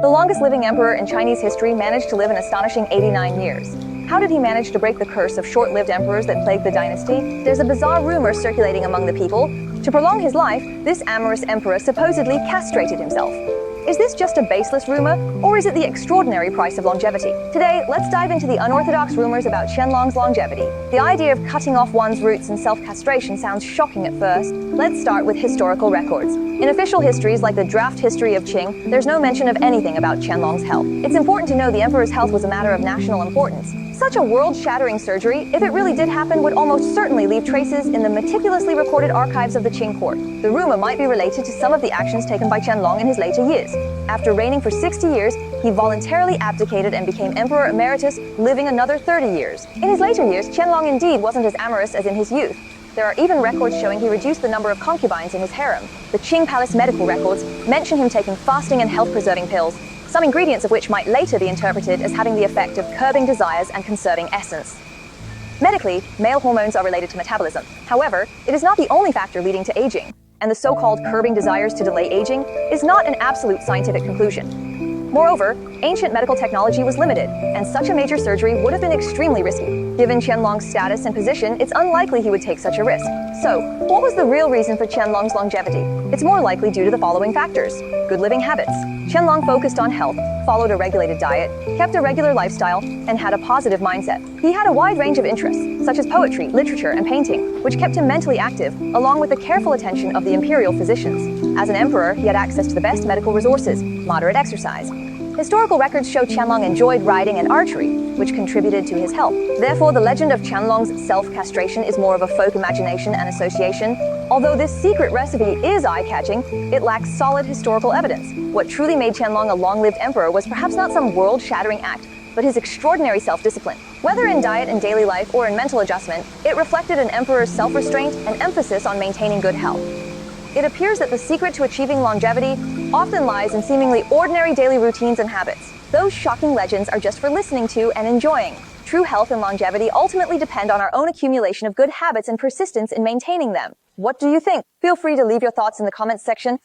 The longest living emperor in Chinese history managed to live an astonishing 89 years. How did he manage to break the curse of short-lived emperors that plagued the dynasty? There's a bizarre rumor circulating among the people. To prolong his life, this amorous emperor supposedly castrated himself. Is this just a baseless rumor, or is it the extraordinary price of longevity? Today, let's dive into the unorthodox rumors about Qianlong's longevity. The idea of cutting off one's roots and self-castration sounds shocking at first. Let's start with historical records. In official histories like the draft history of Qing, there's no mention of anything about Qianlong's health. It's important to know the emperor's health was a matter of national importance. Such a world-shattering surgery, if it really did happen, would almost certainly leave traces in the meticulously recorded archives of the Qing court. The rumor might be related to some of the actions taken by Qianlong in his later years. After reigning for 60 years, he voluntarily abdicated and became emperor emeritus, living another 30 years. In his later years, Qianlong indeed wasn't as amorous as in his youth. There are even records showing he reduced the number of concubines in his harem. The Qing palace medical records mention him taking fasting and health-preserving pills, some ingredients of which might later be interpreted as having the effect of curbing desires and conserving essence. Medically, male hormones are related to metabolism. However, it is not the only factor leading to aging, and the so-called curbing desires to delay aging is not an absolute scientific conclusion. Moreover, ancient medical technology was limited, and such a major surgery would have been extremely risky. Given Qianlong's status and position, it's unlikely he would take such a risk. So, what was the real reason for Qianlong's longevity? It's more likely due to the following factors. Good living habits. Qianlong focused on health, followed a regulated diet, kept a regular lifestyle, and had a positive mindset. He had a wide range of interests, such as poetry, literature, and painting, which kept him mentally active, along with the careful attention of the imperial physicians. As an emperor, he had access to the best medical resources, moderate exercise. Historical records show Qianlong enjoyed riding and archery, which contributed to his health. Therefore, the legend of Qianlong's self-castration is more of a folk imagination and association. Although this secret recipe is eye-catching, it lacks solid historical evidence. What truly made Qianlong a long-lived emperor was perhaps not some world-shattering act, but his extraordinary self-discipline. Whether in diet and daily life or in mental adjustment, it reflected an emperor's self-restraint and emphasis on maintaining good health. It appears that the secret to achieving longevity often lies in seemingly ordinary daily routines and habits. Those shocking legends are just for listening to and enjoying. True health and longevity ultimately depend on our own accumulation of good habits and persistence in maintaining them. What do you think? Feel free to leave your thoughts in the comments section.